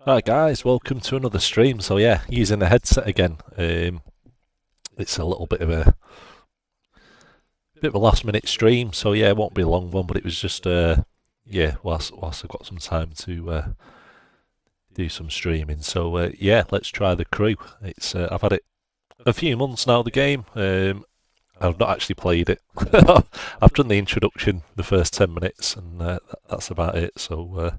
Hi guys, welcome to another stream. So yeah, using the headset again. It's a little bit of a last minute stream, so yeah, it won't be a long one. But it was just yeah, whilst I've got some time to do some streaming. So yeah, let's try the crew. It's I've had it a few months now. The game. I've not actually played it. I've done the introduction, the first 10 minutes, and that's about it. So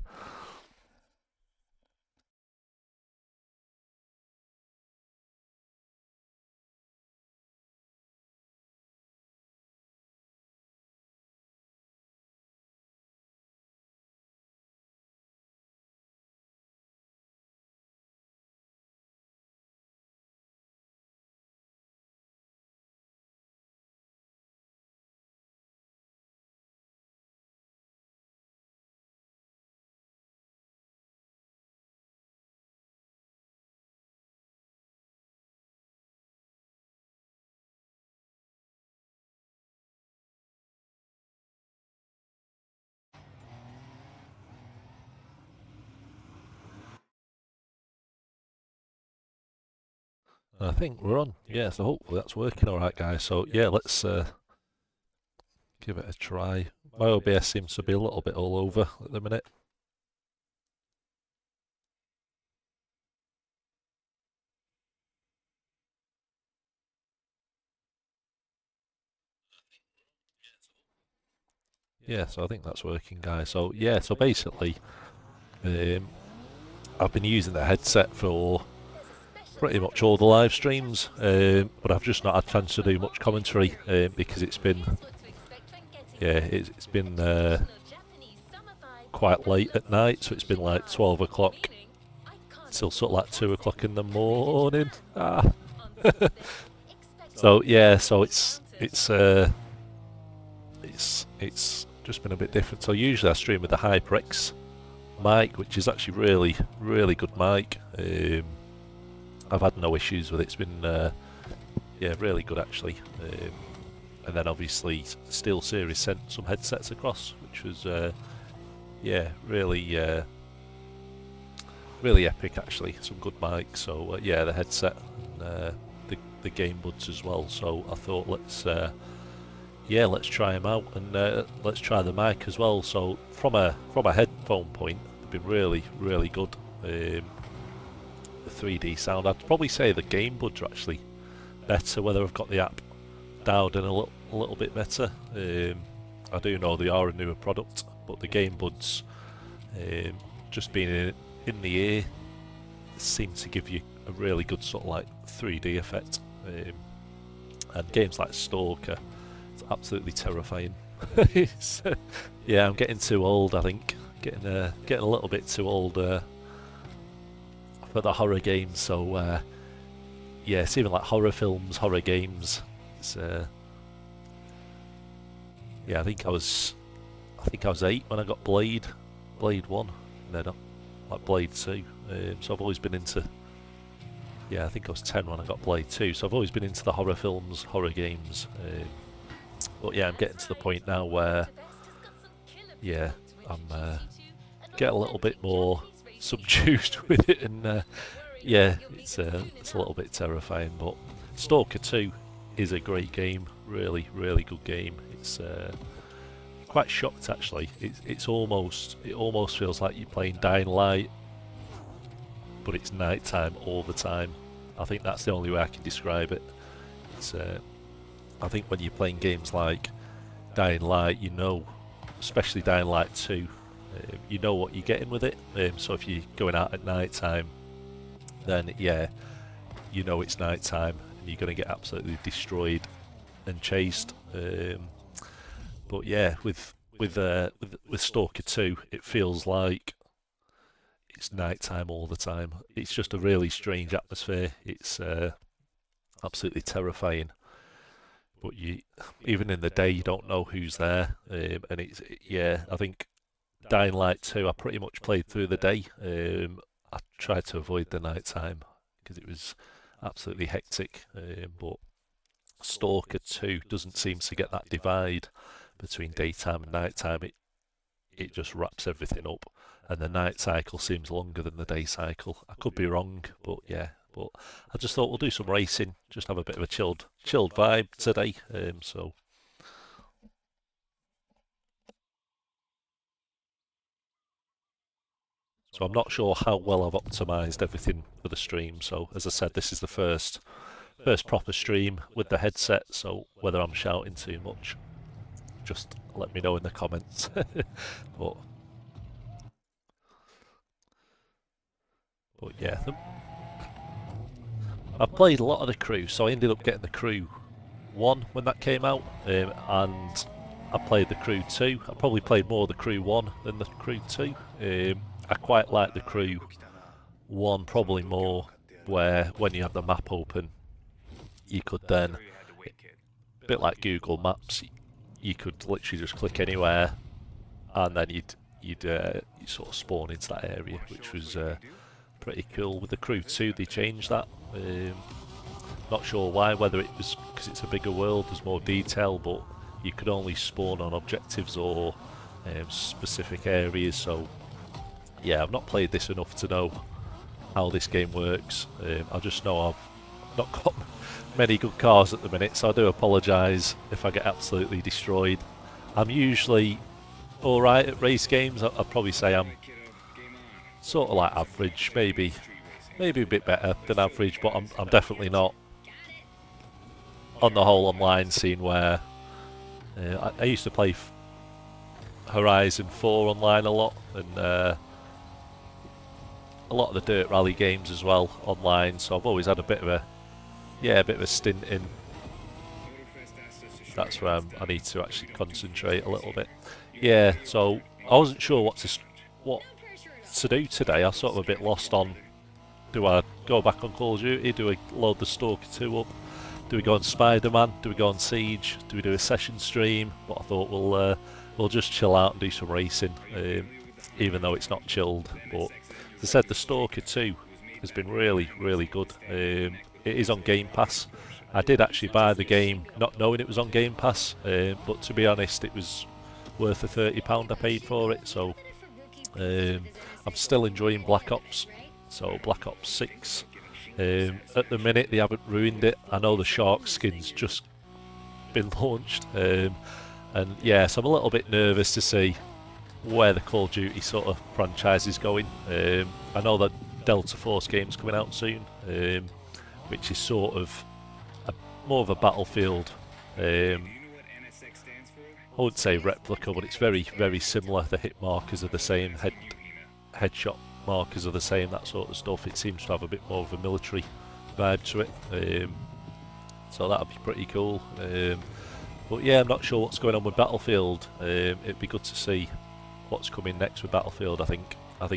I think we're on. Yeah, so hopefully that's working all right, guys. So yeah, let's give it a try. My OBS seems to be a little bit all over at the minute. Yeah, so I think that's working, guys. So yeah, so basically, um, I've been using the headset for pretty much all the live streams, but I've just not had a chance to do much commentary because it's been it's been quite late at night, so it's been like 12 o'clock till sort of like 2 o'clock in the morning. So yeah, so it's just been a bit different. So usually I stream with the HyperX mic, which is actually really good mic. I've had no issues with it. It's been yeah, really good actually. And then obviously Steel Series sent some headsets across, which was yeah, really epic actually. Some good mics. So yeah, the headset and the game buds as well. So I thought yeah, let's try them out and let's try the mic as well. So from a headphone point, they've been really good. The 3D sound, I'd probably say the game buds are actually better. Whether I've got the app dialed in a little bit better. I do know they are a newer product, but the game buds, um, just being in the ear, seem to give you a really good sort of like 3D effect. And games like Stalker, it's absolutely terrifying. It's, yeah, I'm getting too old. I think getting a little bit too old for the horror games. So yeah, it's even like horror films, horror games. It's yeah, I think I was 8 when I got Blade One, and then like Blade Two. So I've always been into yeah, I think I was 10 when I got Blade Two. So I've always been into the horror films, horror games. But yeah, I'm getting to the point now where yeah, I'm get a little bit more subdued with it, and yeah, it's a little bit terrifying. But Stalker 2 is a great game, really good game. It's quite shocked actually. It almost feels like you're playing Dying Light, but it's nighttime all the time. I think that's the only way I can describe it. It's I think when you're playing games like Dying Light, you know, especially Dying Light 2, you know what you're getting with it. So if you're going out at night time, then yeah, you know it's night time and you're going to get absolutely destroyed and chased. But yeah, with Stalker 2, it feels like it's night time all the time. It's just a really strange atmosphere. It's absolutely terrifying. But you, even in the day, you don't know who's there. And yeah, I think Dying Light 2, I pretty much played through the day. I tried to avoid the night time because it was absolutely hectic. But Stalker 2 doesn't seem to get that divide between daytime and nighttime. it just wraps everything up, and the night cycle seems longer than the day cycle. I could be wrong, but yeah. But I just thought we'll do some racing, just have a bit of a chilled vibe today. So I'm not sure how well I've optimised everything for the stream. So as I said, this is the first proper stream with the headset. So whether I'm shouting too much, just let me know in the comments. but but yeah, I've played a lot of the crew, so I ended up getting the crew 1 when that came out, and I played the crew 2. I probably played more the crew 1 than the crew 2. I quite like the crew 1 probably more, where when you have the map open, you could then, a bit like Google Maps, you could literally just click anywhere, and then you'd sort of spawn into that area, which was pretty cool. With the crew 2, they changed that. Not sure why, whether it was because it's a bigger world, there's more detail, but you could only spawn on objectives or specific areas. So yeah, I've not played this enough to know how this game works. I just know I've not got many good cars at the minute, so I do apologise if I get absolutely destroyed. I'm usually alright at race games. I'd probably say I'm sort of like average, maybe a bit better than average, but I'm definitely not on the whole online scene where I used to play Horizon 4 online a lot, and a lot of the dirt rally games as well online, so I've always had a bit of a stint in. That's where I need to actually concentrate a little bit. Yeah, so I wasn't sure what to do today. I was sort of a bit lost on, do I go back on Call of Duty? Do I load the Stalker 2 up? Do we go on Spider-Man? Do we go on Siege? Do we do a session stream? But I thought we'll just chill out and do some racing, even though it's not chilled. But as I said, the Stalker 2 has been really, really good. It is on Game Pass. I did actually buy the game not knowing it was on Game Pass, but to be honest, it was worth the £30 I paid for it. So I'm still enjoying Black Ops. So Black Ops 6. At the minute they haven't ruined it. I know the Shark skin's just been launched, and yeah, so I'm a little bit nervous to see where the Call of Duty sort of franchise is going. I know that Delta Force game's coming out soon, which is sort of more of a Battlefield. I wouldn't say replica, but it's very, very similar. The hit markers are the same, headshot markers are the same, that sort of stuff. It seems to have a bit more of a military vibe to it, so that'll be pretty cool. But yeah, I'm not sure what's going on with Battlefield. It'd be good to see what's coming next with Battlefield. I think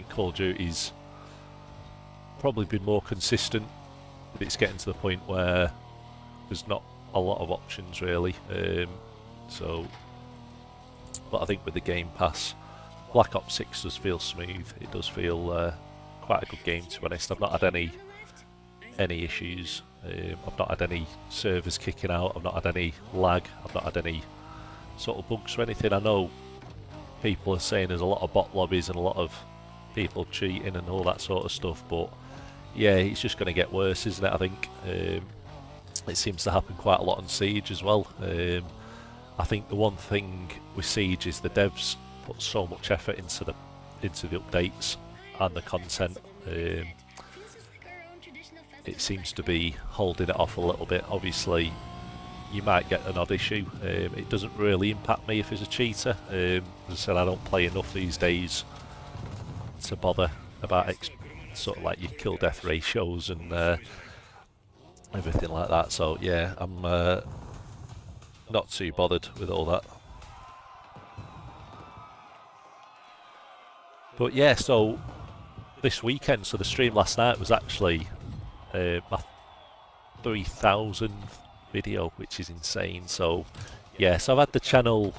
Call of Duty's probably been more consistent, but it's getting to the point where there's not a lot of options really. But I think with the Game Pass, Black Ops 6 does feel smooth. It does feel quite a good game, to be honest. I've not had any issues. I've not had any servers kicking out. I've not had any lag. I've not had any sort of bugs or anything. I know people are saying there's a lot of bot lobbies and a lot of people cheating and all that sort of stuff, but yeah, it's just going to get worse, isn't it? I think it seems to happen quite a lot on Siege as well. I think the one thing with Siege is the devs put so much effort into the updates and the content. It seems to be holding it off a little bit. Obviously, you might get an odd issue. It doesn't really impact me if it's a cheater. As I said, I don't play enough these days to bother about sort of like your kill death ratios and everything like that. So yeah, I'm not too bothered with all that. But yeah, so this weekend, so the stream last night was actually my 3,000th video, which is insane. So yeah, so I've had the channel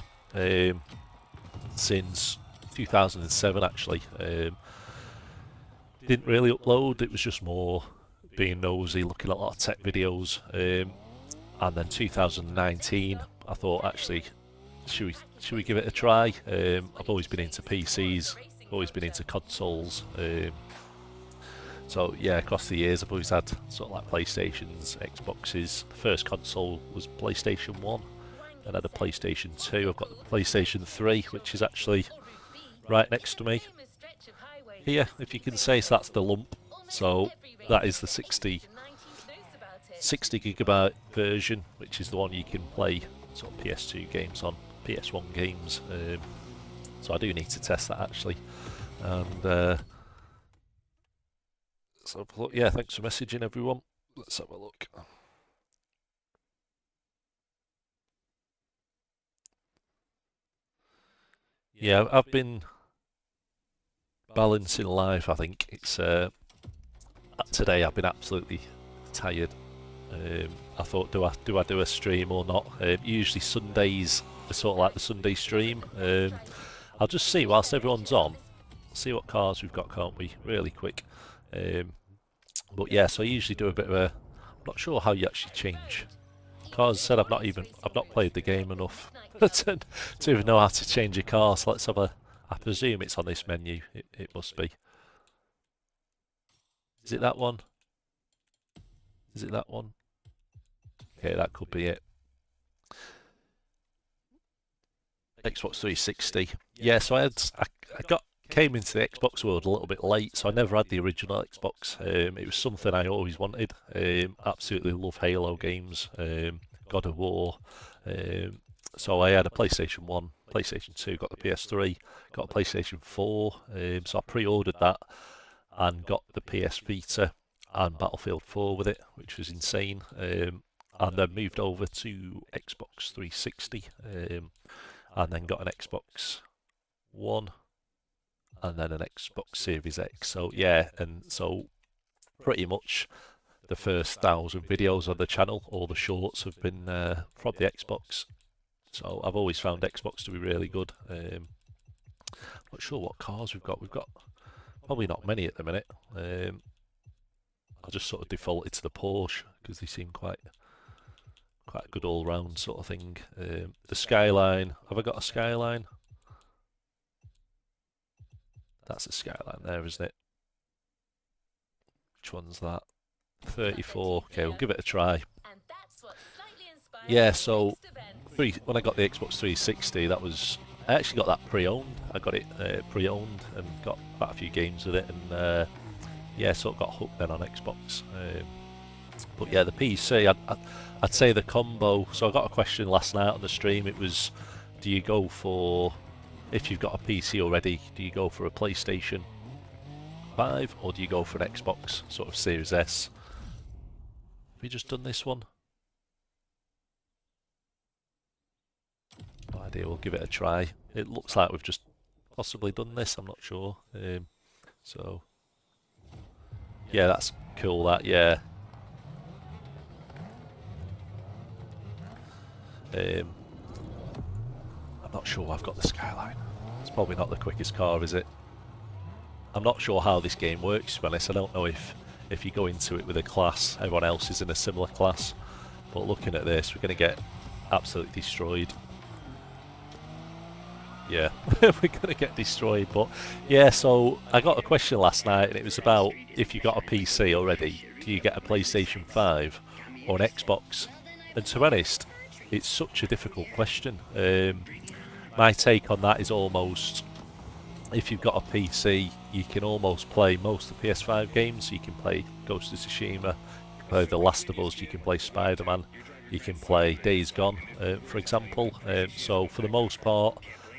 since 2007 actually. Didn't really upload, it was just more being nosy, looking at a lot of tech videos. And then 2019, I thought actually should we give it a try? I've always been into PCs, always been into consoles. So yeah, across the years I've always had sort of like PlayStations, Xboxes. The first console was PlayStation 1, then I had a PlayStation 2. I've got the PlayStation 3, which is actually right next to me. Here, if you can say, so that's the lump. So that is the 60 gigabyte version, which is the one you can play sort of PS2 games on, PS1 games. So I do need to test that actually. And so yeah, thanks for messaging everyone. Let's have a look. Yeah, I've been balancing life. I think it's today I've been absolutely tired. I thought, do I do a stream or not? Usually Sundays are sort of like the Sunday stream. I'll just see whilst everyone's on, see what cars we've got, can't we? Really quick. But yeah, so I usually do a bit of a. I'm not sure how you actually change. Cars said I've not played the game enough to even know how to change a car. So let's have a. I presume it's on this menu. It must be. Is it that one? Is it that one? Okay, that could be it. Xbox 360. Yeah, so I came into the Xbox world a little bit late, so I never had the original Xbox. It was something I always wanted. Absolutely love Halo games, God of War. So I had a PlayStation 1, PlayStation 2, got the PS3, got a PlayStation 4. So I pre-ordered that and got the PS Vita and Battlefield 4 with it, which was insane. And then moved over to Xbox 360, and then got an Xbox One, and then an Xbox Series X. So yeah, and so pretty much the first 1,000 videos on the channel, all the shorts have been from the Xbox. So I've always found Xbox to be really good. Not sure what cars we've got. We've got probably not many at the minute. I just sort of defaulted to the Porsche because they seem quite a good all-round sort of thing. The Skyline. Have I got a Skyline? That's a Skyline there, isn't it? Which one's that? 34. Okay, we'll give it a try. Yeah, so when I got the Xbox 360, I actually got that pre-owned. I got it pre-owned and got quite a few games with it, and yeah, sort of got hooked then on Xbox. But yeah, the PC, I'd say the combo. So I got a question last night on the stream. It was, do you go for, if you've got a PC already, do you go for a PlayStation 5 or do you go for an Xbox sort of Series S? Have we just done this one? No idea, we'll give it a try. It looks like we've just possibly done this, I'm not sure. So, yeah, that's cool, that, yeah. I'm not sure I've got the Skyline. It's probably not the quickest car, is it? I'm not sure how this game works, to be honest. I don't know if you go into it with a class, everyone else is in a similar class. But looking at this, we're going to get absolutely destroyed. Yeah, we're going to get destroyed. But yeah, so I got a question last night, and it was about if you got a PC already, do you get a PlayStation 5 or an Xbox? And to be honest, it's such a difficult question. My take on that is almost, if you've got a PC, you can almost play most of the PS5 games. You can play Ghost of Tsushima, you can play The Last of Us, you can play Spider-Man, you can play Days Gone, for example. So for the most part,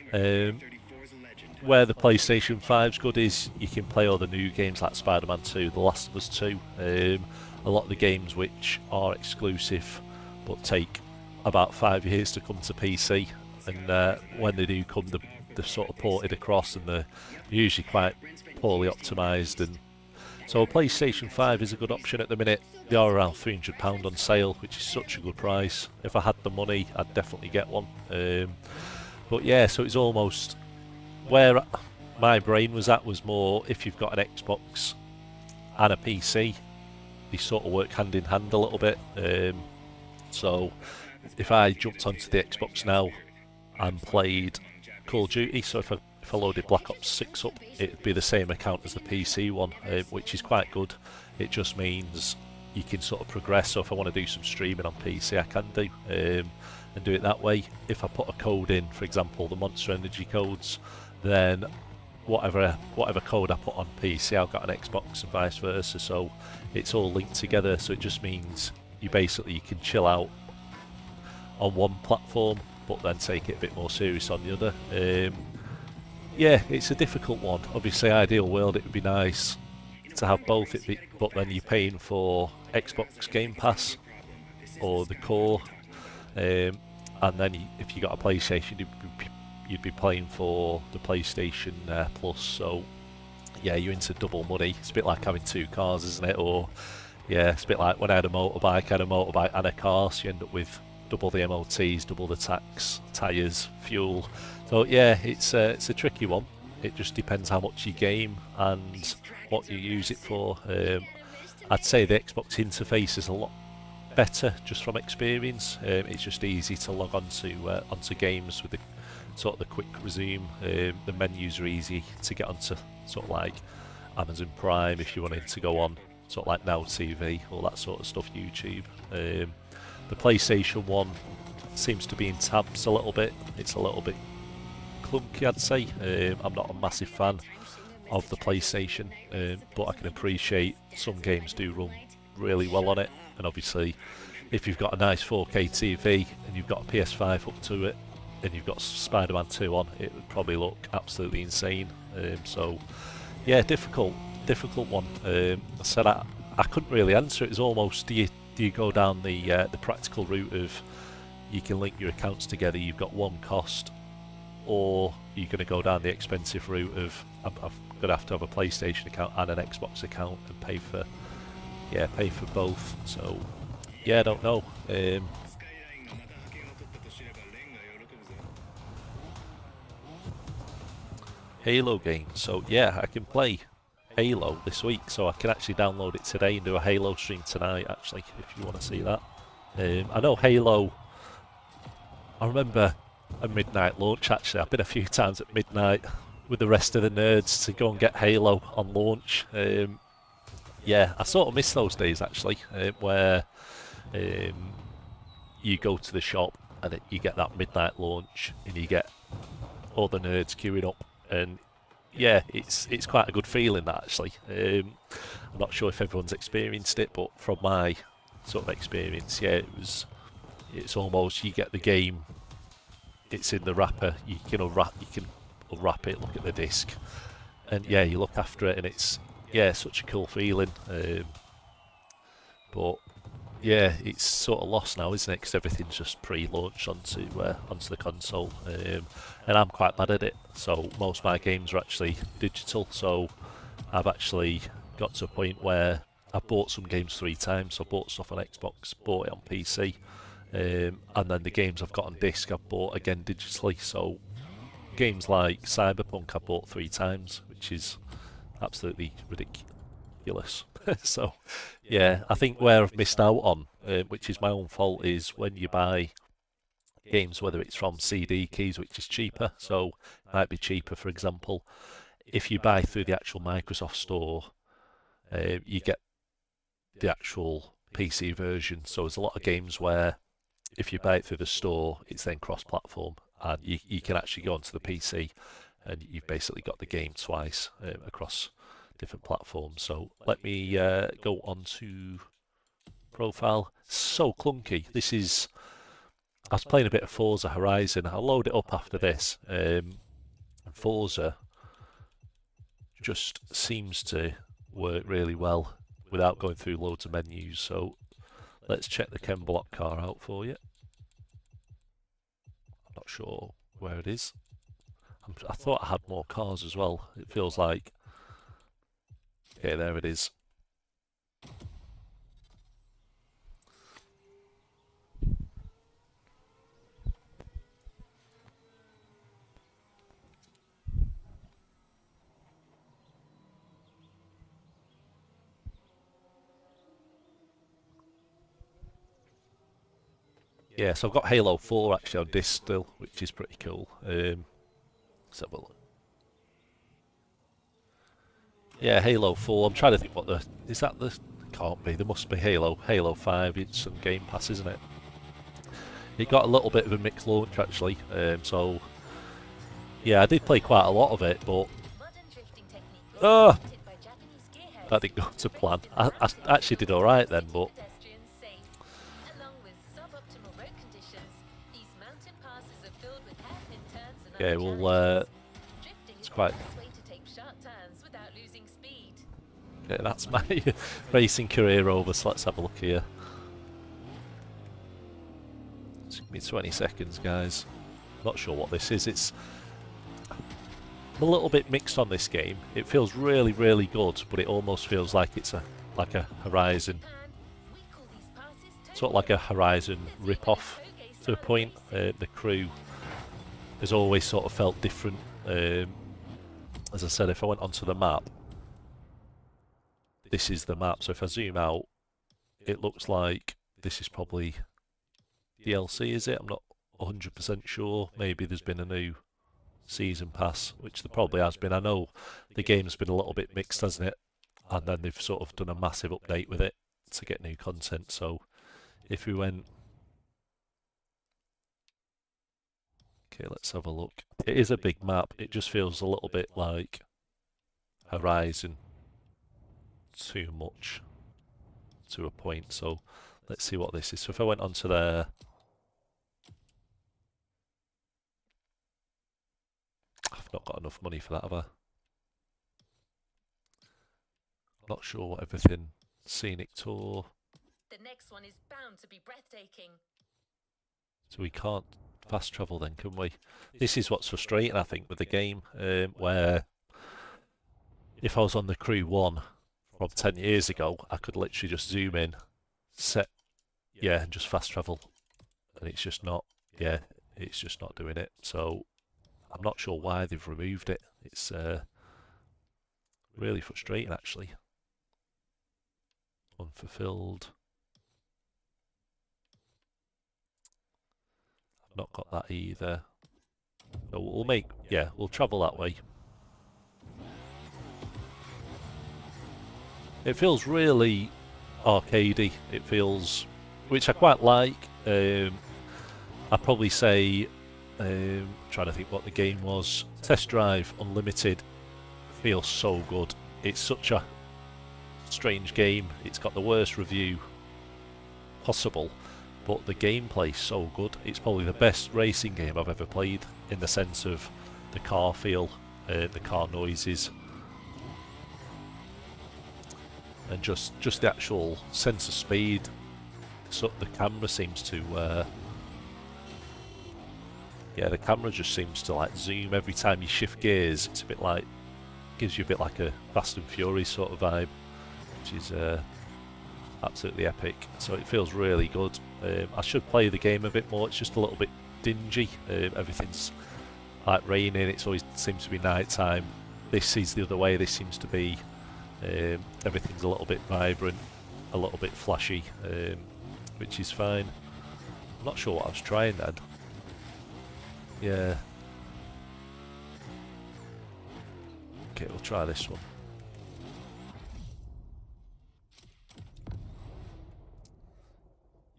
where the PlayStation 5's good is you can play all the new games like Spider-Man 2, The Last of Us 2, a lot of the games which are exclusive but take about 5 years to come to PC, and when they do come, they're sort of ported across, and they're usually quite poorly optimised. And so a PlayStation 5 is a good option at the minute. They are around £300 on sale, which is such a good price. If I had the money, I'd definitely get one. But yeah, so it's almost where my brain was at was more if you've got an Xbox and a PC, they sort of work hand in hand a little bit. So if I jumped onto the Xbox now, and played Call of Duty. So if I loaded Black Ops 6 up, it'd be the same account as the PC one, which is quite good. It just means you can sort of progress. So if I want to do some streaming on PC, I can do, and do it that way. If I put a code in, for example, the Monster Energy codes, then whatever code I put on PC, I've got an Xbox and vice versa. So it's all linked together. So it just means you can chill out on one platform, but then take it a bit more serious on the other. Yeah, it's a difficult one. Obviously, ideal world, it would be nice to have both, but then you're paying for Xbox Game Pass or the core, and then if you got a PlayStation, you'd be playing for the PlayStation Plus. So yeah, you're into double money. It's a bit like having two cars, isn't it? Or yeah, it's a bit like when I had a motorbike and a car, so you end up with double the MOTs, double the tax, tyres, fuel. So yeah, it's a tricky one. It just depends how much you game and what you use it for. I'd say the Xbox interface is a lot better just from experience. It's just easy to log onto games with the sort of the quick resume. The menus are easy to get onto, sort of like Amazon Prime if you wanted to go on sort of like Now TV, all that sort of stuff, YouTube. The PlayStation 1 seems to be in tabs a little bit. It's a little bit clunky, I'd say. I'm not a massive fan of the PlayStation, but I can appreciate some games do run really well on it. And obviously, if you've got a nice 4K TV and you've got a PS5 up to it, and you've got Spider-Man 2 on, it would probably look absolutely insane. So, yeah, difficult one. I said I couldn't really answer it. It's almost, do you go down the practical route of you can link your accounts together, you've got one cost, or you're going to go down the expensive route of I'm going to have a PlayStation account and an Xbox account and pay for both. So yeah, I don't know. Halo game. So yeah, I can play Halo this week, so I can actually download it today and do a Halo stream tonight, actually, if you want to see that. I know Halo, I remember a midnight launch, actually. I've been a few times at midnight with the rest of the nerds to go and get Halo on launch. Yeah, I sort of miss those days, actually, where you go to the shop and you get that midnight launch and you get all the nerds queuing up, and yeah, it's quite a good feeling, that, actually. I'm not sure if everyone's experienced it, but from my sort of experience, yeah, it's almost, you get the game, it's in the wrapper, you can unwrap it, look at the disc, and yeah, you look after it, and it's such a cool feeling. But yeah, it's sort of lost now, isn't it? Because everything's just pre-launched onto the console, and I'm quite bad at it. So most of my games are actually digital. So I've actually got to a point where I bought some games 3 times. So I bought stuff on Xbox, bought it on PC, and then the games I've got on disc I've bought again digitally. So games like Cyberpunk I bought 3 times, which is absolutely ridiculous. So yeah, I think where I've missed out on, which is my own fault, is when you buy games, whether it's from CD keys, which is cheaper, so it might be cheaper, for example, if you buy through the actual Microsoft store, you get the actual PC version. So there's a lot of games where if you buy it through the store, it's then cross-platform, and you can actually go onto the PC and you've basically got the game twice across different platforms. So let me go on to profile. So clunky. I was playing a bit of Forza Horizon. I'll load it up after this. Forza just seems to work really well without going through loads of menus. So let's check the Ken Block car out for you. I'm not sure where it is. I thought I had more cars as well. It feels like... Okay, there it is. Yeah, so I've got Halo 4 actually on disc still, which is pretty cool. Let's have a look. Yeah, Halo 4. I'm trying to think what the... Is that the... Can't be. There must be Halo 5. It's on Game Pass, isn't it? It got a little bit of a mixed launch actually. So, yeah, I did play quite a lot of it, but... Oh! That didn't go to plan. I actually did alright then, but... Yeah, well, it's quite... Yeah, that's my racing career over, so let's have a look here. It's give me 20 seconds, guys. Not sure what this is. It's a little bit mixed on this game. It feels really, really good, but it almost feels like it's a Horizon, sort of like a Horizon rip-off to a point. The crew has always sort of felt different. As I said, if I went onto the map, this is the map. So if I zoom out, it looks like this is probably DLC, is it? I'm not 100% sure. Maybe there's been a new season pass, which there probably has been. I know the game's been a little bit mixed, hasn't it? And then they've sort of done a massive update with it to get new content. So if we went... Okay, let's have a look. It is a big map. It just feels a little bit like Horizon. Too much to a point. So let's see what this is. So if I went onto there... I've not got enough money for that, have I? Not sure what everything... Scenic tour... The next one is bound to be breathtaking. So we can't fast travel then, can we? This is what's frustrating, I think, with the game, where if I was on the Crew 1 from 10 years ago, I could literally just zoom in, set, yeah, and just fast travel. And it's just not, yeah, it's just not doing it. So I'm not sure why they've removed it. It's really frustrating, actually. Unfulfilled. I've not got that either. No, we'll make, yeah, we'll travel that way. It feels really arcadey. It feels, which I quite like. I'd probably say, trying to think what the game was. Test Drive Unlimited feels so good. It's such a strange game. It's got the worst review possible, but the gameplay's so good. It's probably the best racing game I've ever played in the sense of the car feel, the car noises, and just the actual sense of speed. So the camera seems to, yeah, the camera just seems to like zoom every time you shift gears. It's a bit like, gives you a bit like a Fast and Furious sort of vibe, which is absolutely epic. So it feels really good. I should play the game a bit more. It's just a little bit dingy. Everything's like raining. It always seems to be night time. This is the other way. This seems to be everything's a little bit vibrant, a little bit flashy, which is fine. I'm not sure what I was trying then. Yeah. Okay, we'll try this one.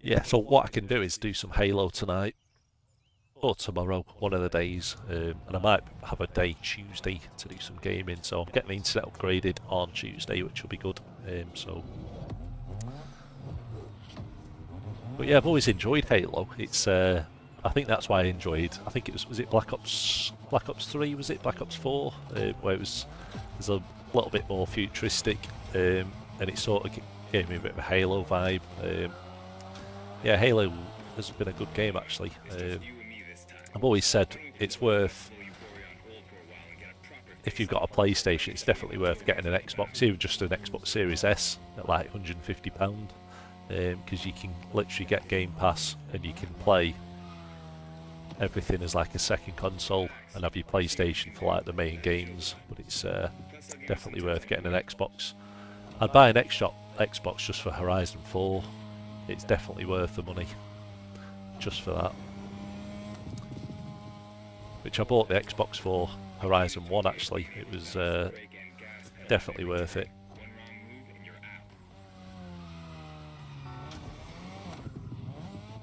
Yeah, so what I can do is do some Halo tonight or tomorrow, one of the days, and I might have a day Tuesday to do some gaming. So I'm getting the internet upgraded on Tuesday, which will be good. But yeah, I've always enjoyed Halo. It's I think that's why I enjoyed. I think it was it Black Ops 3? Was it Black Ops 4? Where it was a little bit more futuristic, and it sort of gave me a bit of a Halo vibe. Yeah, Halo has been a good game actually. I've always said it's worth, if you've got a PlayStation, it's definitely worth getting an Xbox, even just an Xbox Series S at like £150, because you can literally get Game Pass and you can play everything as like a second console and have your PlayStation for like the main games. But it's definitely worth getting an Xbox. I'd buy an Xbox just for Horizon 4. It's definitely worth the money. just for that. Which I bought the Xbox for Horizon 1 actually. It was definitely worth it.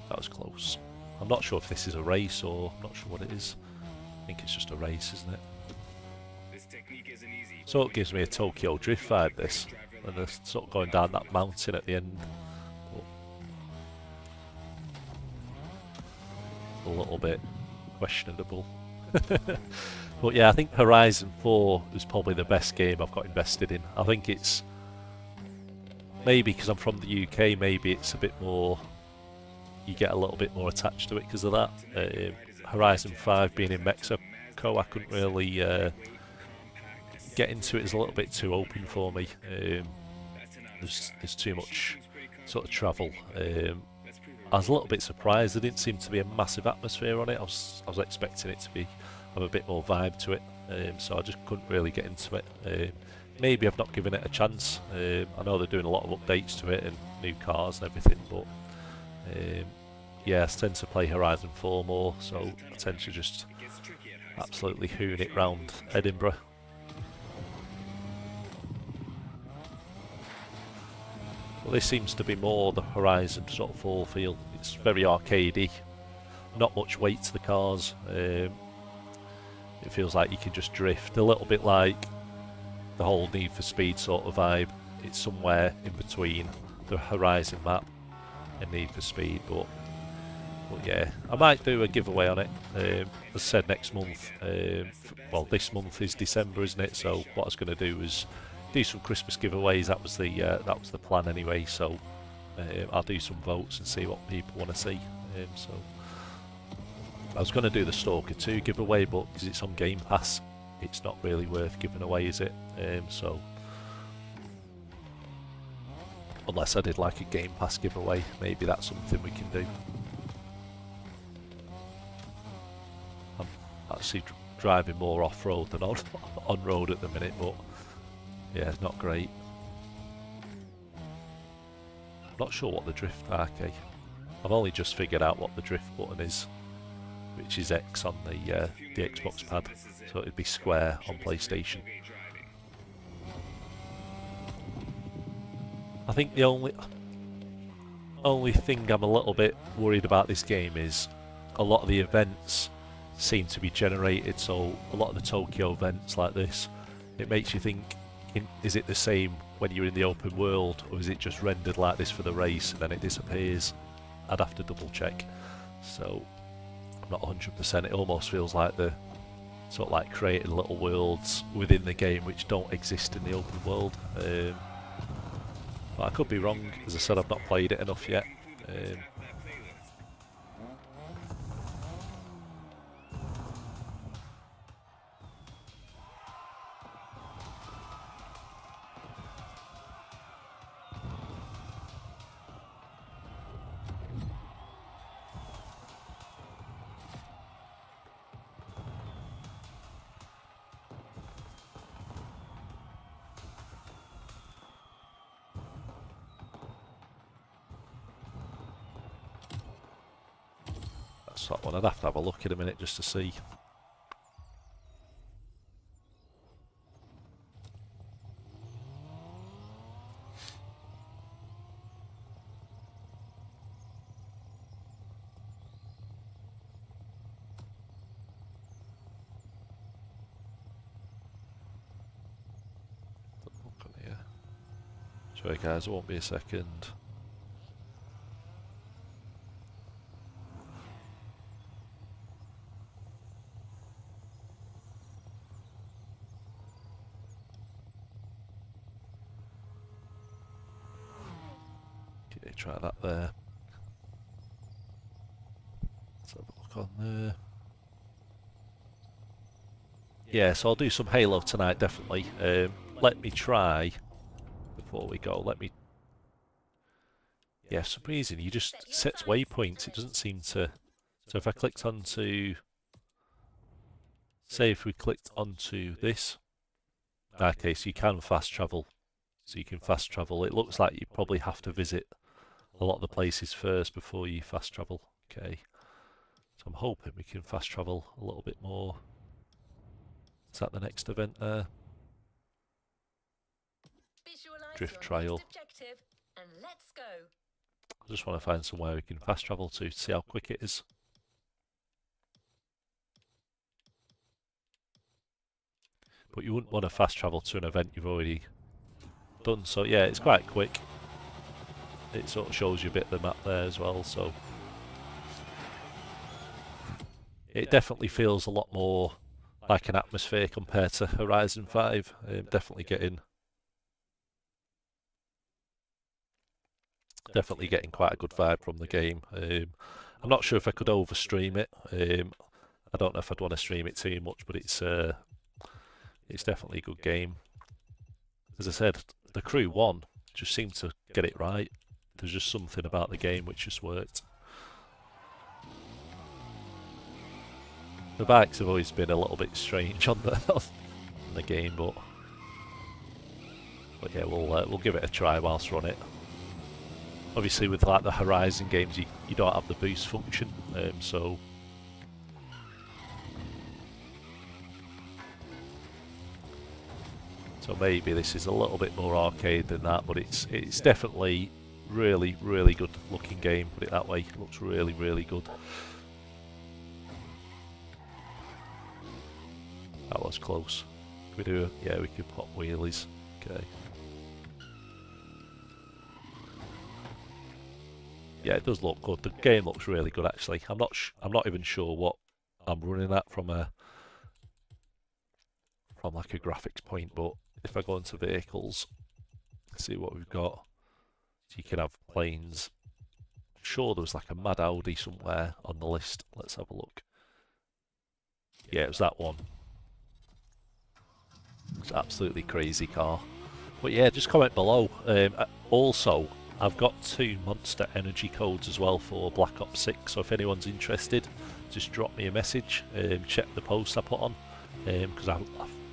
That was close. I'm not sure if this is a race or I'm not sure what it is. I think it's just a race, isn't it? So it gives me a Tokyo Drift vibe, this. And they're sort of going down that mountain at the end. But a little bit questionable. But yeah, I think Horizon 4 is probably the best game I've got invested in. I think it's... Maybe because I'm from the UK, maybe it's a bit more... You get a little bit more attached to it because of that. Horizon 5 being in Mexico, I couldn't really get into it. It's a little bit too open for me. There's too much sort of travel. I was a little bit surprised. There didn't seem to be a massive atmosphere on it. I was expecting it to have a bit more vibe to it. So I just couldn't really get into it. Maybe I've not given it a chance. I know they're doing a lot of updates to it and new cars and everything, but yeah, I tend to play Horizon 4 more, so I tend to just absolutely hoon it round Edinburgh. Well, this seems to be more the Horizon sort of 4 feel. It's very arcadey, not much weight to the cars. It feels like you can just drift, a little bit like the whole Need for Speed sort of vibe. It's somewhere in between the Horizon map and Need for Speed, but yeah, I might do a giveaway on it. As I said, next month. Well, this month is December, isn't it? So what I was going to do was do some Christmas giveaways. That was the plan anyway. So I'll do some votes and see what people want to see. So I was going to do the Stalker 2 giveaway, but because it's on Game Pass, it's not really worth giving away, is it? So unless I did like a Game Pass giveaway, maybe that's something we can do. I'm actually driving more off-road than on-road at the minute, but yeah, it's not great. I'm not sure what the drift arcade. I've only just figured out what the drift button is, which is X on the Xbox pad, so it'd be square on PlayStation. I think the only thing I'm a little bit worried about this game is a lot of the events seem to be generated, so a lot of the Tokyo events like this, it makes you think, is it the same when you're in the open world, or is it just rendered like this for the race and then it disappears? I'd have to double check, so I'm not 100%. It almost feels like they're sort of like creating little worlds within the game which don't exist in the open world. But I could be wrong. As I said, I've not played it enough yet. That's that one. I'd have to have a look in a minute just to see. Sorry guys, it won't be a second. Okay, try that there. Let's have a look on there. Yeah, so I'll do some Halo tonight, definitely. Let me try, before we go, yeah, for some reason you just set waypoints, it doesn't seem to... So if I clicked onto... Say if we clicked onto this... Okay, so you can fast travel. So you can fast travel. It looks like you probably have to visit a lot of the places first before you fast travel. Okay, so I'm hoping we can fast travel a little bit more. Is that the next event there? Visualize Drift your Trail. next objective and let's go. I just want to find somewhere we can fast travel to see how quick it is. But you wouldn't want to fast travel to an event you've already done, so yeah, it's quite quick. It sort of shows you a bit of the map there as well, so it definitely feels a lot more like an atmosphere compared to Horizon 5. Definitely getting quite a good vibe from the game. I'm not sure if I could overstream it. I don't know if I'd want to stream it too much, but it's definitely a good game. As I said, the crew one just seemed to get it right. There's just something about the game which just worked. The bikes have always been a little bit strange on the game, but yeah, we'll give it a try whilst we're on it. Obviously, with like the Horizon games, you don't have the boost function, so maybe this is a little bit more arcade than that, but it's definitely really good looking game. Put it that way, it looks really good. That was close. Can we do it? Yeah, we could pop wheelies. Okay. Yeah, it does look good. The game looks really good actually. I'm not even sure what I'm running at from like a graphics point, but if I go into vehicles, see what we've got. So you can have planes. I'm sure there was like a mad Audi somewhere on the list. Let's have a look. Yeah, it was that one. It's an absolutely crazy car. But yeah, just comment below. Also, I've got 2 Monster Energy codes as well for Black Ops 6, so if anyone's interested, just drop me a message. Check the post I put on, because I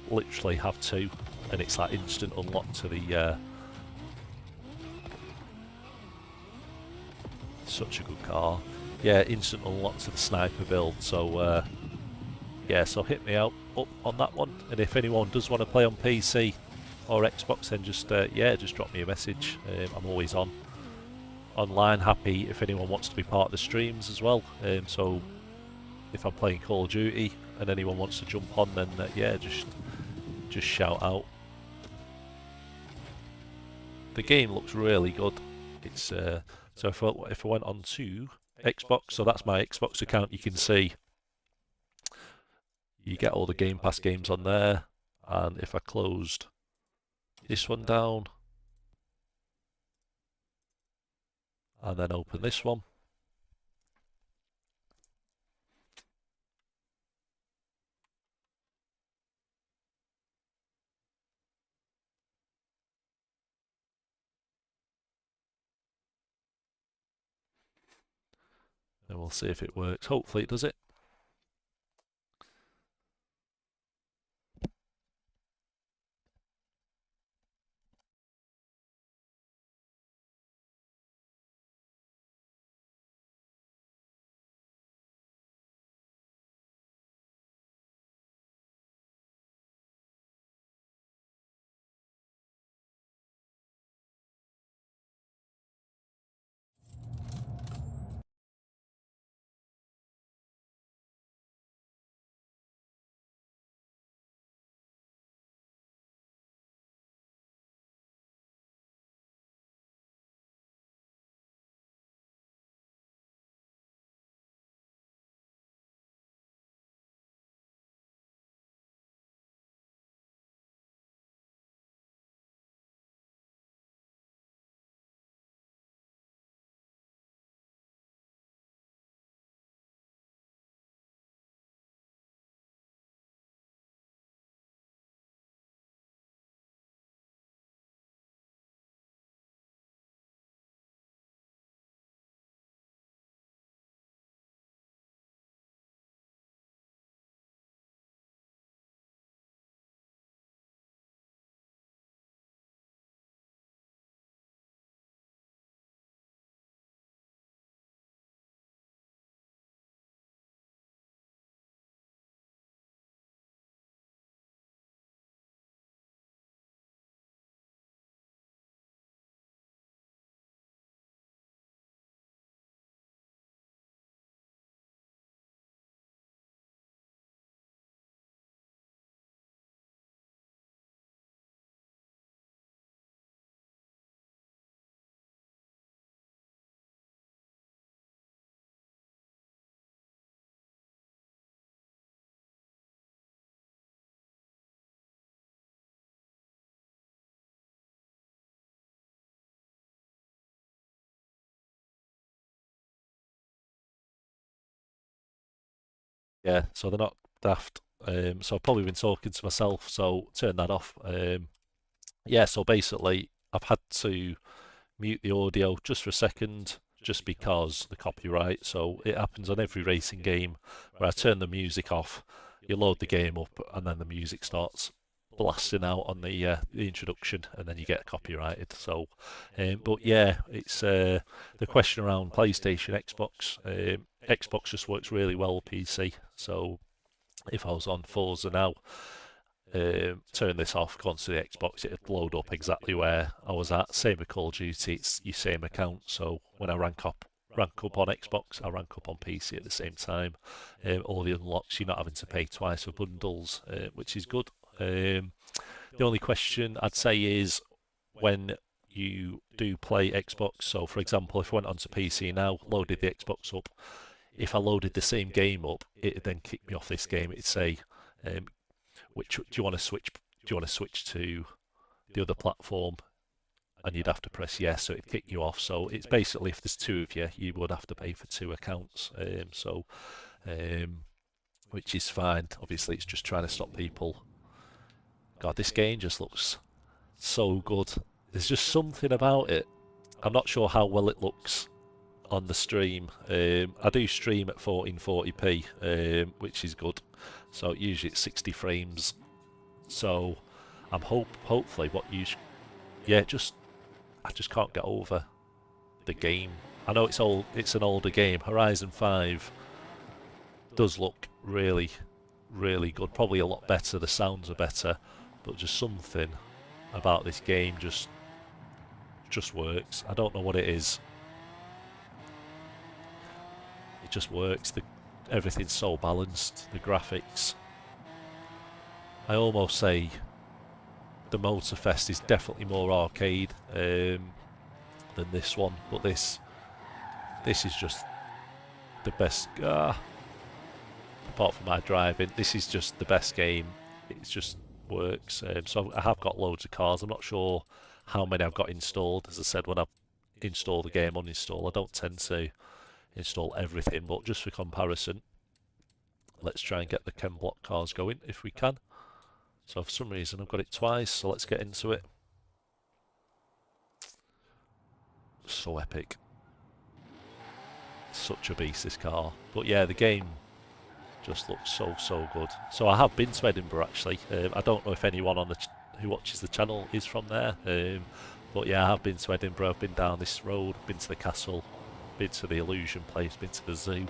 literally have 2, and it's like instant unlock to the... such a good car. Yeah, instant unlock to the sniper build, so yeah, so hit me out up on that one, and if anyone does want to play on PC or Xbox, then just just drop me a message. I'm always online, happy if anyone wants to be part of the streams as well. So if I'm playing Call of Duty and anyone wants to jump on, then yeah, just shout out. The game looks really good. It's so if I went on to Xbox, so that's my Xbox account, you can see you get all the Game Pass games on there, and if I closed this one down and then open this one, and we'll see if it works. Hopefully it does it. Yeah, so they're not daft. So I've probably been talking to myself, so turn that off. Yeah, so basically, I've had to mute the audio just for a second, just because the copyright. So it happens on every racing game where I turn the music off, you load the game up, and then the music starts blasting out on the introduction, and then you get copyrighted. So, but yeah, it's the question around PlayStation, Xbox. Xbox just works really well with PC. So if I was on Forza now, turn this off, go onto the Xbox, it'd load up exactly where I was at. Same with Call of Duty, it's your same account. So when I rank up on Xbox, I rank up on PC at the same time. All the unlocks, you're not having to pay twice for bundles, which is good. The only question I'd say is when you do play Xbox. So, for example, if I went onto PC now, loaded the Xbox up, if I loaded the same game up, it'd then kick me off this game. It'd say, "Which do you want to switch? Do you want to switch to the other platform?" And you'd have to press yes, so it'd kick you off. So it's basically if there's two of you, you would have to pay for two accounts. Um, which is fine. Obviously, it's just trying to stop people. God, this game just looks so good. There's just something about it. I'm not sure how well it looks on the stream. I do stream at 1440p, which is good. So usually it's 60 frames. So I'm hopefully what you yeah, I just can't get over the game. I know it's an older game. Horizon 5 does look really, really good. Probably a lot better. The sounds are better, but just something about this game just works. I don't know what it is. It just works. Everything's so balanced. The graphics. I almost say the Motorfest is definitely more arcade than this one, but this is just the best. Apart from my driving, this is just the best game. It just works. So I have got loads of cars. I'm not sure how many I've got installed. As I said, when I install the game, uninstall, I don't tend to install everything, but just for comparison, let's try and get the Chem Block cars going if we can. So for some reason I've got it twice, so let's get into it. So epic. Such a beast, this car. But yeah, the game just looks so good. So I have been to Edinburgh actually. I don't know if anyone on who watches the channel is from there. But yeah, I have been to Edinburgh. I've been down this road, been to the castle, been to the Illusion place, been to the zoo,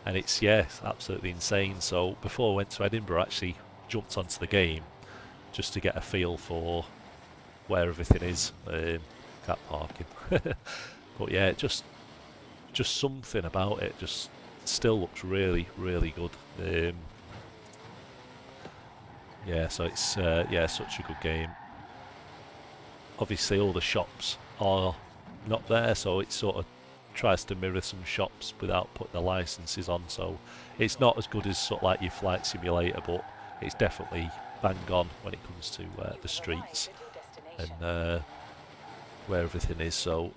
and it's absolutely insane. So before I went to Edinburgh, I actually jumped onto the game just to get a feel for where everything is. Cat parking, but yeah, just something about it just still looks really good. Yeah, so it's such a good game. Obviously, all the shops are not there, so it sort of tries to mirror some shops without putting the licenses on. So it's not as good as sort of like your flight simulator, but it's definitely bang on when it comes to the streets and where everything is. So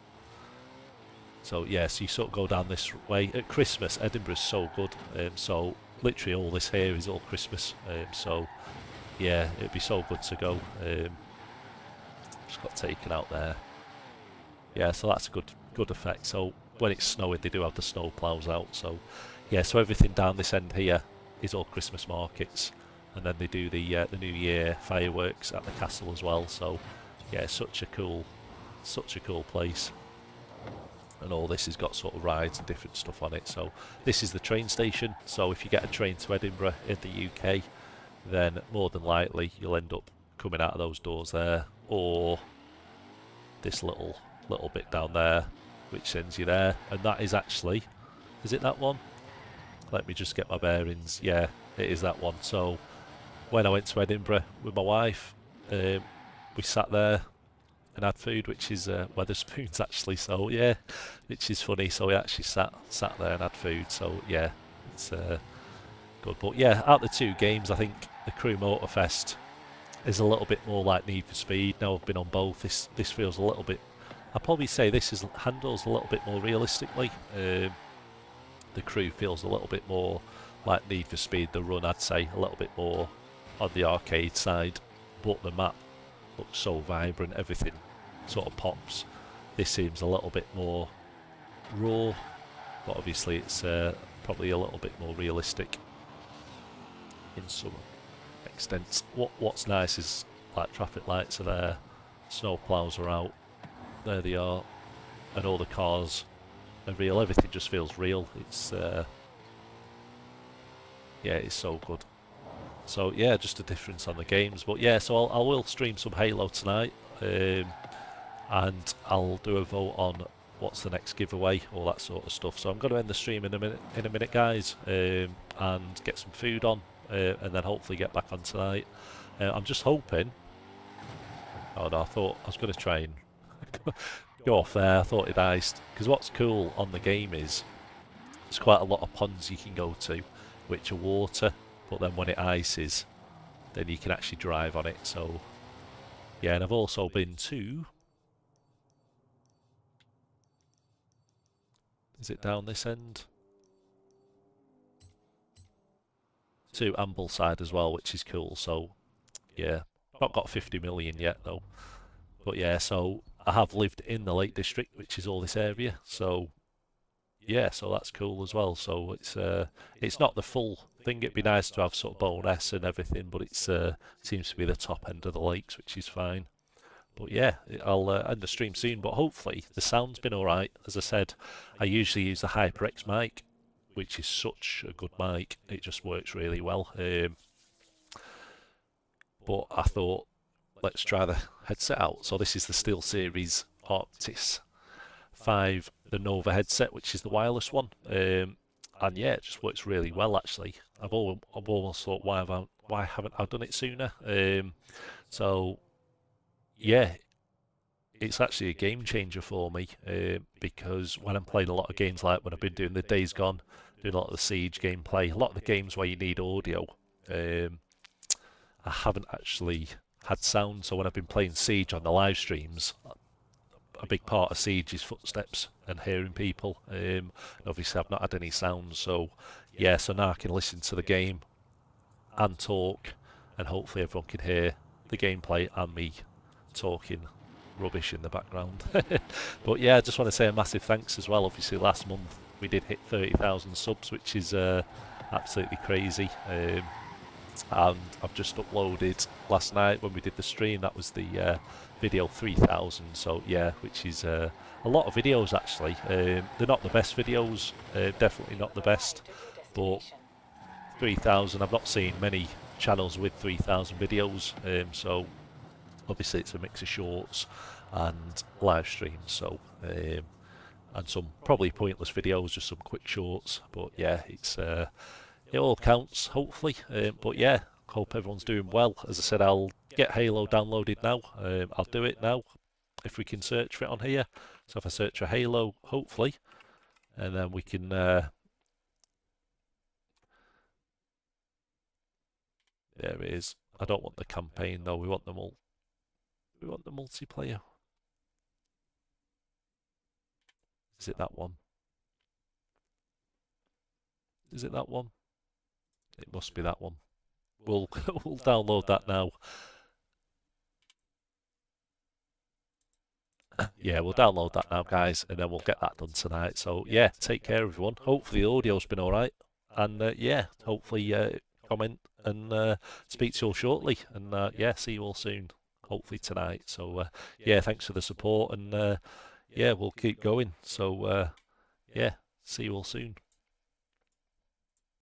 yeah, so you sort of go down this way at Christmas. Edinburgh's so good. So literally all this here is all Christmas. So yeah, it'd be so good to go. Just got taken out there. Yeah, so that's a good effect. So when it's snowing, they do have the snow plows out. So yeah, so everything down this end here is all Christmas markets, and then they do the New Year fireworks at the castle as well. So yeah, such a cool place. And all this has got sort of rides and different stuff on it. So this is the train station. So if you get a train to Edinburgh in the UK, then more than likely you'll end up coming out of those doors there, or this little bit down there, which sends you there. And that is actually, is it that one? Let me just get my bearings. Yeah, it is that one. So when I went to Edinburgh with my wife, we sat there and had food, which is Weatherspoons actually. So yeah, which is funny. So we actually sat there and had food. So yeah, it's good. But yeah, out of the two games, I think the Crew Motorfest is a little bit more like Need for Speed. Now I've been on both. This feels a little bit. I'd probably say this handles a little bit more realistically. The Crew feels a little bit more like Need for Speed, the run, I'd say a little bit more on the arcade side, but the map looks so vibrant, everything sort of pops. This seems a little bit more raw, but obviously it's probably a little bit more realistic in some extents. What's nice is like traffic lights are there, snow plows are out, there they are, and all the cars are real. Everything just feels real. It's yeah, it's so good. So yeah, just a difference on the games. But yeah, so I will stream some Halo tonight, and I'll do a vote on what's the next giveaway, all that sort of stuff. So I'm going to end the stream in a minute, guys, and get some food on, and then hopefully get back on tonight. I'm just hoping. Oh no, I thought I was going to try and go off there. I thought it iced, because what's cool on the game is there's quite a lot of ponds you can go to, which are water, but then when it ices, then you can actually drive on it. So yeah, and I've also been to. Is it down this end? To Ambleside as well, which is cool. So yeah, not got 50 million yet though. But yeah, so I have lived in the Lake District, which is all this area. So yeah, so that's cool as well. So it's not the full thing. It'd be nice to have sort of bonus and everything, but it's seems to be the top end of the lakes, which is fine. But yeah, I'll end the stream soon. But hopefully the sound's been alright. As I said, I usually use the HyperX mic, which is such a good mic. It just works really well. But I thought, let's try the headset out. So this is the SteelSeries Arctis 5, the Nova headset, which is the wireless one. And yeah, it just works really well actually. I've almost thought, why haven't I done it sooner? So yeah, it's actually a game changer for me, because when I'm playing a lot of games, like when I've been doing the Days Gone, doing a lot of the Siege gameplay, a lot of the games where you need audio, I haven't actually had sound. So when I've been playing Siege on the live streams, a big part of Siege is footsteps and hearing people. And obviously I've not had any sound, so yeah, so now I can listen to the game and talk, and hopefully everyone can hear the gameplay and me talking rubbish in the background. But yeah, I just want to say a massive thanks as well. Obviously last month we did hit 30,000 subs, which is absolutely crazy. And I've just uploaded last night when we did the stream, that was the video 3000. So yeah, which is a lot of videos actually. They're not the best videos, definitely not the best, but 3000, I've not seen many channels with 3000 videos. So obviously it's a mix of shorts and live streams, so and some probably pointless videos, just some quick shorts. But yeah, it's it all counts hopefully. But yeah, hope everyone's doing well. As I said, I'll get Halo downloaded now. I'll do it now if we can search for it on here. So if I search for Halo, hopefully, and then we can there it is. I don't want the campaign though, we want the multiplayer. Is it that one? Is it that one? It must be that one. We'll we'll download that now. Yeah, we'll download that now, guys, and then we'll get that done tonight. So yeah, take care, everyone. Hopefully the audio's been all right, and yeah, hopefully comment and speak to you all shortly, and yeah, see you all soon. Hopefully tonight. So yeah, thanks for the support, and yeah, we'll keep going. So yeah, see you all soon.